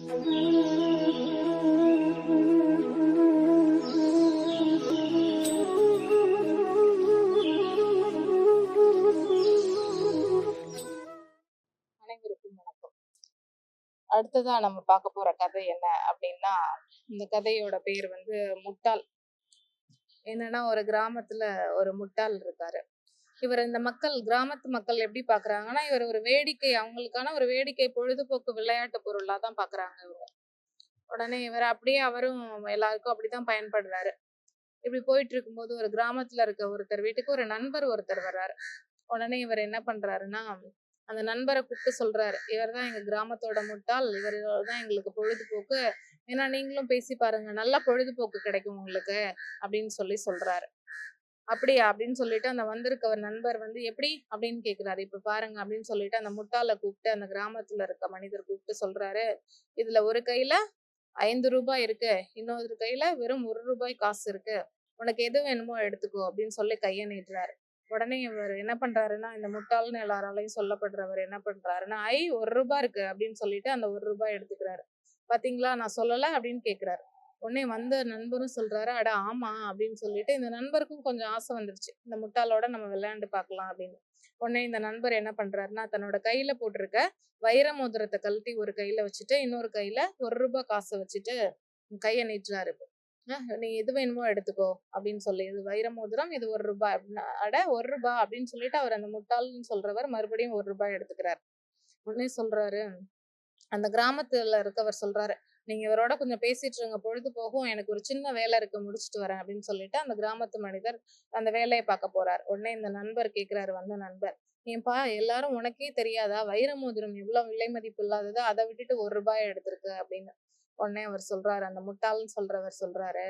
அனைவருக்கும் வணக்கம். அடுத்ததா நம்ம பார்க்க போற கதை என்ன அப்படின்னா, இந்த கதையோட பேர் வந்து முட்டாள். என்னன்னா, ஒரு கிராமத்துல ஒரு முட்டாள் இருக்காரு. இவர் இந்த கிராமத்து மக்கள் எப்படி பாக்குறாங்கன்னா, இவர் ஒரு வேடிக்கை, அவங்களுக்கான ஒரு வேடிக்கை, பொழுதுபோக்கு, விளையாட்டு பொருளா தான் பாக்குறாங்க இவங்க. உடனே இவர் அப்படியே அவரும் எல்லாருக்கும் அப்படித்தான் பயன்படுறாரு. இப்படி போயிட்டு இருக்கும்போது ஒரு கிராமத்துல இருக்க ஒருத்தர் வீட்டுக்கு ஒரு நண்பர் ஒருத்தர் வர்றாரு. உடனே இவர் என்ன பண்றாருன்னா, அந்த நண்பரை கூப்பிட்டு சொல்றாரு, இவர் தான் எங்க கிராமத்தோட முட்டாள், இவர் தான் எங்களுக்கு பொழுதுபோக்கு, ஏன்னா நீங்களும் பேசி பாருங்க, நல்ல பொழுதுபோக்கு கிடைக்கும் உங்களுக்கு அப்படின்னு சொல்றாரு. அப்படியா அப்படின்னு சொல்லிட்டு அந்த வந்திருக்க நண்பர் வந்து எப்படி அப்படின்னு கேக்குறாரு. இப்ப பாருங்க அப்படின்னு சொல்லிட்டு அந்த முட்டாளை கூப்பிட்டு, அந்த கிராமத்துல இருக்க மனிதர் கூப்பிட்டு சொல்றாரு, இதுல ஒரு கையில 5 ரூபாய் இருக்கு, இன்னொரு கையில வெறும் 1 ரூபாய் காசு இருக்கு, உனக்கு எது வேணுமோ எடுத்துக்கோ அப்படின்னு சொல்லி கையை நீட்டுறாரு. உடனே இவர் என்ன பண்றாருன்னா, இந்த முட்டாள்னு எல்லாராலையும் சொல்லப்படுறவர் என்ன பண்றாருன்னா, 1 ரூபாய் இருக்கு அப்படின்னு சொல்லிட்டு அந்த 1 ரூபாய் எடுத்துக்கிறாரு. பாத்தீங்களா நான் சொல்லல அப்படின்னு கேக்குறாரு. உடனே வந்த நண்பரும் சொல்றாரு, அட ஆமா அப்படின்னு சொல்லிட்டு இந்த நண்பருக்கும் கொஞ்சம் ஆசை வந்துருச்சு, இந்த முட்டாளோட நம்ம விளையாண்டு பார்க்கலாம் அப்படின்னு. உடனே இந்த நண்பர் என்ன பண்றாருன்னா, தன்னோட கையில போட்டிருக்க வைர மோதிரத்தை கழட்டி ஒரு கையில வச்சுட்டு, இன்னொரு கையில 1 ரூபாய் காசை வச்சுட்டு கையை நீட்டுறாரு. நீ எது வேணுமோ எடுத்துக்கோ அப்படின்னு சொல்லி, இது வைர மோதிரம், இது 1 ரூபாய் அப்படின்னா, அட 1 ரூபாய் அப்படின்னு சொல்லிட்டு அவர் அந்த முட்டாள்னு சொல்றவர் மறுபடியும் 1 ரூபாய் எடுத்துக்கிறார். உடனே சொல்றாரு, அந்த கிராமத்துல இருக்கவர் சொல்றாரு, நீங்க இவரோட கொஞ்சம் பேசிட்டு இருங்க, பொழுது போகும், எனக்கு ஒரு சின்ன வேலை இருக்கு, முடிச்சுட்டு வரேன் அப்படின்னு சொல்லிட்டு அந்த கிராமத்து மனிதர் அந்த வேலையை பார்க்க போறார். உடனே இந்த நண்பர் கேக்குறாரு, வந்த நண்பர், ஏன்பா எல்லாரும் உனக்கே தெரியாதா வைர மோதிரம் எவ்வளவு விலை மதிப்பு இல்லாததோ, அதை விட்டுட்டு 1 ரூபாய் எடுத்திருக்கு அப்படின்னு. உடனே அவர் சொல்றாரு, அந்த முட்டாள்னு சொல்றவர் சொல்றாரு,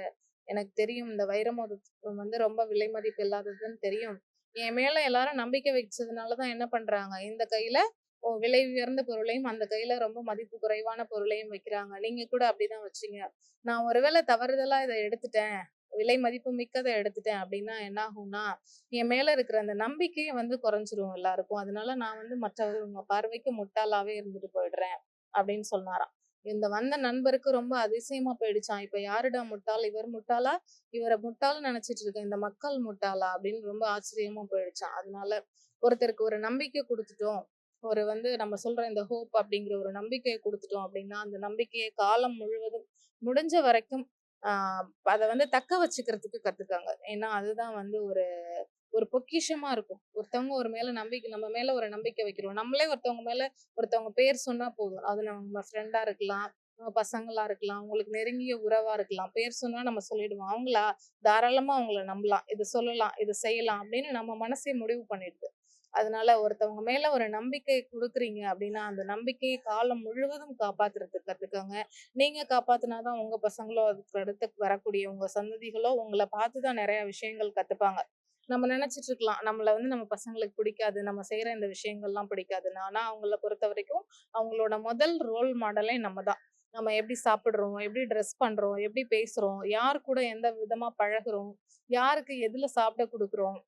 எனக்கு தெரியும் இந்த வைர மோதிரம் வந்து ரொம்ப விலை மதிப்பு இல்லாததுன்னு தெரியும், என் மேல எல்லாரும் நம்பிக்கை வச்சதுனாலதான் என்ன பண்றாங்க, இந்த கையில விலை உயர்ந்த பொருளையும் அந்த கையில ரொம்ப மதிப்பு குறைவான பொருளையும் வைக்கிறாங்க, நீங்க கூட அப்படிதான் வச்சீங்க, நான் ஒருவேளை தவறுதலா இதை எடுத்துட்டேன், விலை மதிப்பு மிக்கதை எடுத்துட்டேன் அப்படின்னா என்ன ஆகும்னா, என் மேல இருக்கிற அந்த நம்பிக்கையை வந்து குறைஞ்சிரும் எல்லாருக்கும், அதனால நான் வந்து மற்றவங்க பார்வைக்கு முட்டாளாவே இருந்துட்டு போயிடுறேன் அப்படின்னு சொன்னாராம். இந்த வந்த நண்பருக்கு ரொம்ப அதிசயமா போயிடுச்சான், இப்ப யாருடா முட்டாள், இவர் முட்டாளா, இவரை முட்டாள் நினைச்சிட்டு இருக்கேன், இந்த மக்கள் முட்டாளா அப்படின்னு ரொம்ப ஆச்சரியமா போயிடுச்சான். அதனால ஒருத்தருக்கு ஒரு நம்பிக்கை கொடுத்துட்டோம், ஒரு வந்து நம்ம சொல்ற இந்த ஹோப் அப்படிங்கிற ஒரு நம்பிக்கையை கொடுத்துட்டோம் அப்படின்னா, அந்த நம்பிக்கையை காலம் முழுவதும் முடிஞ்ச வரைக்கும் அதை வந்து தக்க வச்சுக்கிறதுக்கு கத்துக்காங்க. ஏன்னா அதுதான் வந்து ஒரு ஒரு பொக்கிஷமா இருக்கும். ஒருத்தவங்க நம்ம மேல ஒரு நம்பிக்கை வைக்கிறோம், நம்மளே ஒருத்தவங்க பேர் சொன்னா போதும், அது நம்ம ஃப்ரெண்டா இருக்கலாம், நம்ம பசங்களா இருக்கலாம், உங்களுக்கு நெருங்கிய உறவா இருக்கலாம், பேர் சொன்னா நம்ம சொல்லிடுவோம், அவங்களா தாராளமா அவங்கள நம்பலாம், இது சொல்லலாம், இது செய்யலாம் அப்படின்னு நம்ம மனசே முடிவு பண்ணிடுது. அதனால ஒருத்தவங்க மேல ஒரு நம்பிக்கை கொடுக்குறீங்க அப்படின்னா, அந்த நம்பிக்கையை காலம் முழுவதும் காப்பாத்துறதுக்கு கத்துக்கோங்க. நீங்க காப்பாத்தினாதான் உங்க பசங்களோ, அதுக்கு அடுத்து வரக்கூடிய உங்க சந்ததிகளோ உங்களை பார்த்துதான் நிறைய விஷயங்கள் கத்துப்பாங்க. நம்ம நினைச்சிட்டு இருக்கலாம், நம்மள வந்து நம்ம பசங்களுக்கு பிடிக்காது, நம்ம செய்யற இந்த விஷயங்கள்லாம் பிடிக்காதுன்னு, ஆனா அவங்கள பொறுத்த வரைக்கும் அவங்களோட முதல் ரோல் மாடலே நம்ம தான். நம்ம எப்படி சாப்பிடுறோம், எப்படி ட்ரெஸ் பண்றோம், எப்படி பேசுறோம், யார் கூட எந்த விதமா பழகுறோம், யாருக்கு எதுல சாப்பிட கொடுக்குறோம்,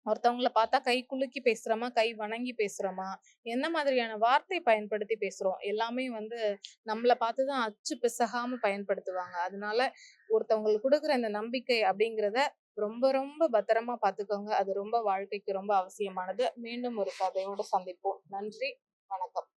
ஒருத்தவங்கள பார்த்தா கை குலுக்கி பேசுறோமா, கை வணங்கி பேசுறோமா, என்ன மாதிரியான வார்த்தை பயன்படுத்தி பேசுறோம், எல்லாமே வந்து நம்மள பார்த்துதான் அச்சு பிசகாம பயன்படுத்துவாங்க. அதனால ஒருத்தவங்களுக்கு கொடுக்குற இந்த நம்பிக்கை அப்படிங்கிறத ரொம்ப ரொம்ப பத்திரமா பார்த்துக்கோங்க. அது ரொம்ப வாழ்க்கைக்கு ரொம்ப அவசியமானது. மீண்டும் ஒரு கதையோட சந்திப்போம். நன்றி, வணக்கம்.